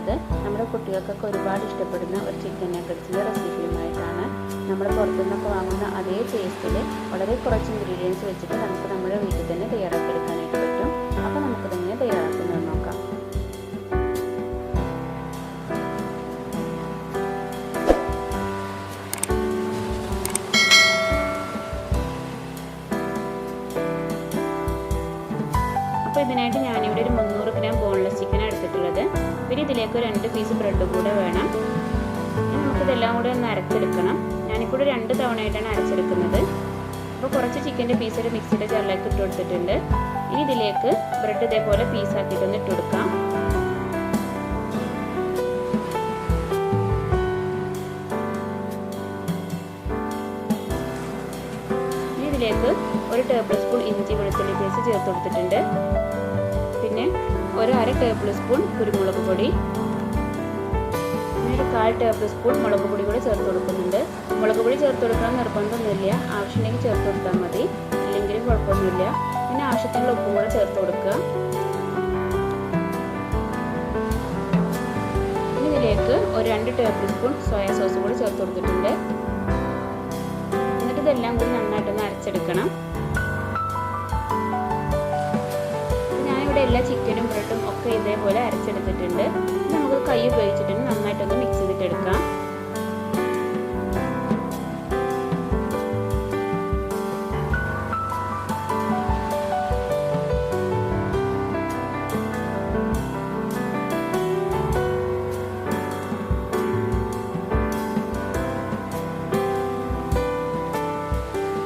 വന്നിട്ടുള്ളത് നമ്മുടെ കുട്ടികൾക്കൊക്കെ ഒരുപാട് ഇഷ്ടപ്പെടുന്ന ഒരു ചിക്കൻ നഗറ്റ്സിൻ്റെ റെസിപ്പിയുമായിട്ടാണ്. നമ്മൾ പുറത്തുനിന്നൊക്കെ വാങ്ങുന്ന അതേ ടേസ്റ്റിൽ വളരെ കുറച്ച് ഇൻഗ്രീഡിയൻസ് വെച്ചിട്ട് നമുക്ക് നമ്മുടെ വീട്ടിൽ തന്നെ തയ്യാറാക്കിയെടുക്കാനായിട്ട് പറ്റും. അപ്പോൾ നമുക്കിതെങ്ങനെ തയ്യാറാക്കുന്നത് നോക്കാം. അപ്പോൾ ഇതിനായിട്ട് ഞാനിവിടെ ഒരു 300 ഗ്രാം ബോൺലെസ് ചിക്കൻ എടുത്തിട്ടുള്ളത്. പിന്നെ ഇതിലേക്ക് 2 പീസ് ബ്രെഡ് കൂടെ വേണം. ഇനി നമുക്കിതെല്ലാം കൂടെ ഒന്ന് അരച്ചെടുക്കണം. ഞാനിപ്പോൾ 2 തവണയായിട്ടാണ് അരച്ചെടുക്കുന്നത്. അപ്പോൾ കുറച്ച് ചിക്കൻ്റെ പീസ് ഒരു മിക്സിയുടെ ജാറിലേക്ക് ഇട്ട് കൊടുത്തിട്ടുണ്ട്. ഇനി ഇതിലേക്ക് ബ്രെഡ് ഇതേപോലെ പീസാക്കിയിട്ടൊന്ന് ഇട്ട് കൊടുക്കാം. ഇനി ഇതിലേക്ക് 1 ടേബിൾ സ്പൂൺ ഇഞ്ചി വെളുത്തുള്ളി പേസ്റ്റ് ചേർത്ത് കൊടുത്തിട്ടുണ്ട്. പിന്നെ 1/2 ടേബിൾ സ്പൂൺ കുരുമുളക് പൊടി, പിന്നെ 1/4 ടേബിൾ സ്പൂൺ മുളക് പൊടി കൂടി ചേർത്ത് കൊടുക്കുന്നുണ്ട്. മുളക് പൊടി ചേർത്ത് കൊടുക്കാൻ നിർബന്ധമൊന്നുമില്ല, ആവശ്യമുണ്ടെങ്കിൽ ചേർത്ത് കൊടുത്താൽ മതി, ഇല്ലെങ്കിലും കുഴപ്പമൊന്നുമില്ല. പിന്നെ ആവശ്യത്തിനുള്ള ഉപ്പും കൂടെ ചേർത്ത് കൊടുക്കുക. ഇനി ഇതിലേക്ക് 2 ടേബിൾ സ്പൂൺ സോയാ സോസ് കൂടി ചേർത്ത് കൊടുത്തിട്ടുണ്ട്. എന്നിട്ട് ഇതെല്ലാം കൂടി നന്നായിട്ടൊന്ന് അരച്ചെടുക്കണം. എല്ലാ ചിക്കനും ബ്രെഡും ഒക്കെ ഇതേപോലെ അരച്ചെടുത്തിട്ടുണ്ട്. നമുക്ക് കൈ ഉപയോഗിച്ചിട്ട് നന്നായിട്ടൊന്ന് മിക്സ് ചെയ്തിട്ടെടുക്കാം.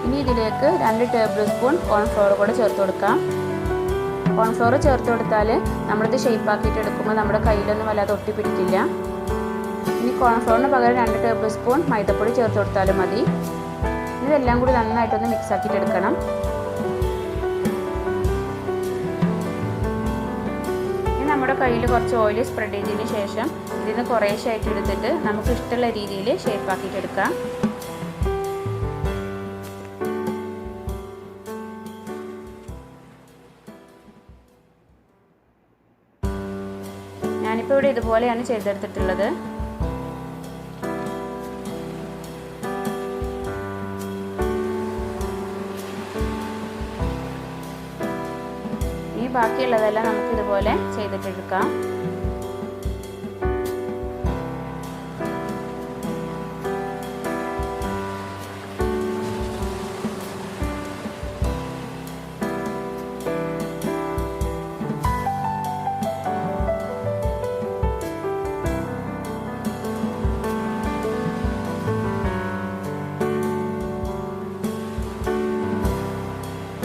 ഇനി ഇതിലേക്ക് 2 ടേബിൾ സ്പൂൺ കോൺഫ്ലോർ കൂടെ ചേർത്ത് കൊടുക്കാം. കോൺഫ്ലോർ ചേർത്ത് കൊടുത്താൽ നമ്മളിത് ഷേപ്പാക്കിയിട്ട് എടുക്കുമ്പോൾ നമ്മുടെ കയ്യിലൊന്നും വല്ലാതെ ഒട്ടി പിടിക്കില്ല. ഇനി കോൺഫ്ലോറിന് പകരം 2 ടേബിൾ സ്പൂൺ മൈദപ്പൊടി ചേർത്ത് കൊടുത്താലും മതി. ഇതെല്ലാം കൂടി നന്നായിട്ടൊന്ന് മിക്സ് ആക്കിയിട്ട് എടുക്കണം. ഇനി നമ്മുടെ കയ്യിൽ കുറച്ച് ഓയിൽ സ്പ്രെഡ് ചെയ്തതിന് ശേഷം ഇതിന് കുറേശ്ശായിട്ട് എടുത്തിട്ട് നമുക്ക് ഇഷ്ടമുള്ള രീതിയിൽ ഷേപ്പാക്കിയിട്ട് എടുക്കാം. ഞാനിപ്പോൾ ഇവിടെ ഇതുപോലെയാണ് ചെയ്തെടുത്തിട്ടുള്ളത്. ഇനി ബാക്കിയുള്ളതെല്ലാം നമുക്ക് ഇതുപോലെ ചെയ്തിട്ടെടുക്കാം.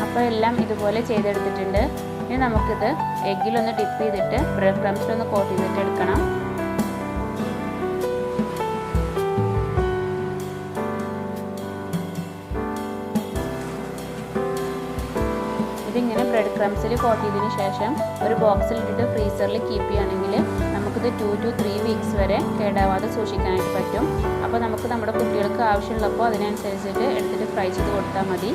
അപ്പോൾ എല്ലാം ഇതുപോലെ ചെയ്തെടുത്തിട്ടുണ്ട്. ഇനി നമുക്കിത് എഗ്ഗിലൊന്ന് ഡിപ്പ് ചെയ്തിട്ട് ബ്രെഡ് ക്രംസിലൊന്ന് കോട്ട് ചെയ്തിട്ട് എടുക്കണം. ഇതിങ്ങനെ ബ്രെഡ് ക്രംസിൽ കോട്ട് ചെയ്തതിന് ശേഷം ഒരു ബോക്സിലിട്ടിട്ട് ഫ്രീസറിൽ കീപ്പ് ചെയ്യുകയാണെങ്കിൽ നമുക്കിത് 2 to 3 വീക്സ് വരെ കേടാവാതെ സൂക്ഷിക്കാനായിട്ട് പറ്റും. അപ്പോൾ നമുക്ക് നമ്മുടെ കുട്ടികൾക്ക് ആവശ്യമുള്ളപ്പോൾ അതിനനുസരിച്ചിട്ട് എടുത്തിട്ട് ഫ്രൈ ചെയ്ത് കൊടുത്താൽ മതി.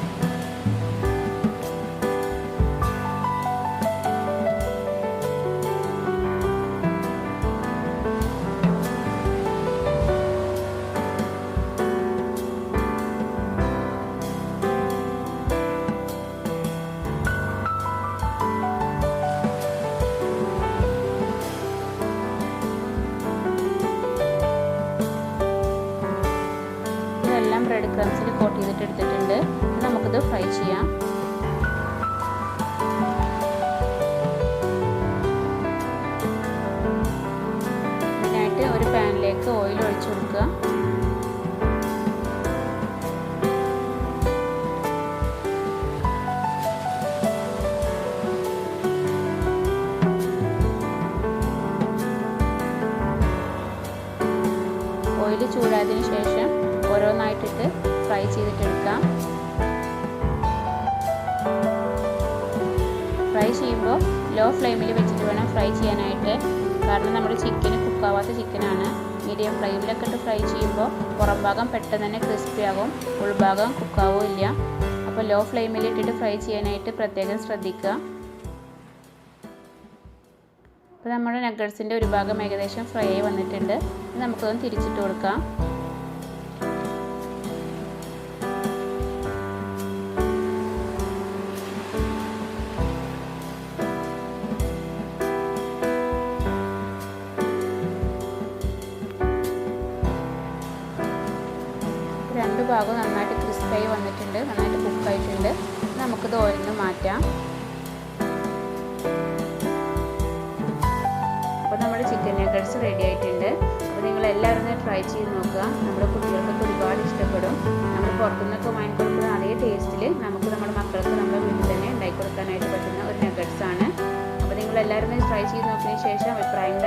ബ്രെഡ് ക്രംസിൽ കോട്ട് ചെയ്തിട്ട് എടുത്തിട്ടുണ്ട്. നമുക്കിത് ഫ്രൈ ചെയ്യാം. ഇതിനായിട്ട് ഒരു പാനിലേക്ക് ഓയിൽ ഒഴിച്ചു കൊടുക്കുക. ഓയിൽ ചൂടായതിനു ശേഷം ഓരോന്നായിട്ടിട്ട് ഫ്രൈ ചെയ്തിട്ടെടുക്കാം. ഫ്രൈ ചെയ്യുമ്പോൾ ലോ ഫ്ലെയിമിൽ വെച്ചിട്ട് വേണം ഫ്രൈ ചെയ്യാനായിട്ട്. കാരണം നമ്മുടെ ചിക്കൻ കുക്കാവാത്ത ചിക്കനാണ്. മീഡിയം ഫ്ലെയിമിലൊക്കെ ഇട്ട് ഫ്രൈ ചെയ്യുമ്പോൾ പുറം ഭാഗം പെട്ടെന്ന് തന്നെ ക്രിസ്പി ആകും, ഉൾഭാഗം കുക്കാവില്ല. അപ്പോൾ ലോ ഫ്ലെയിമിൽ ഇട്ടിട്ട് ഫ്രൈ ചെയ്യാനായിട്ട് പ്രത്യേകം ശ്രദ്ധിക്കുക. അപ്പോൾ നമ്മുടെ നഗറ്റ്സിൻ്റെ ഒരു ഭാഗം ഏകദേശം ഫ്രൈ ആയി വന്നിട്ടുണ്ട്. നമുക്കൊന്ന് തിരിച്ചിട്ട് കൊടുക്കാം. രണ്ട് ഭാഗവും നന്നായിട്ട് ക്രിസ്പായി വന്നിട്ടുണ്ട്, നന്നായിട്ട് കുക്കായിട്ടുണ്ട്. നമുക്കിത് ഓയിലിൽ നിന്ന് മാറ്റാം. അപ്പോൾ നമ്മുടെ ചിക്കൻ നഗറ്റ്സ് റെഡി ആയിട്ടുണ്ട്. അപ്പോൾ നിങ്ങൾ എല്ലാവരും ഒന്ന് ട്രൈ ചെയ്ത് നോക്കുക. നമ്മുടെ കുട്ടികൾക്കൊക്കെ ഒരുപാട് ഇഷ്ടപ്പെടും. നമ്മൾ പുറത്തുനിന്നൊക്കെ വാങ്ങിക്കൊടുക്കുന്ന അതേ ടേസ്റ്റിൽ നമുക്ക് നമ്മുടെ മക്കൾക്ക് നമ്മുടെ വീട്ടിൽ തന്നെ ഉണ്ടാക്കി കൊടുക്കാനായിട്ട് പറ്റുന്ന ഒരു നഗറ്റ്സ് ആണ്. അപ്പോൾ നിങ്ങൾ എല്ലാവരും ട്രൈ ചെയ്ത് നോക്കിയതിന് ശേഷം അഭിപ്രായം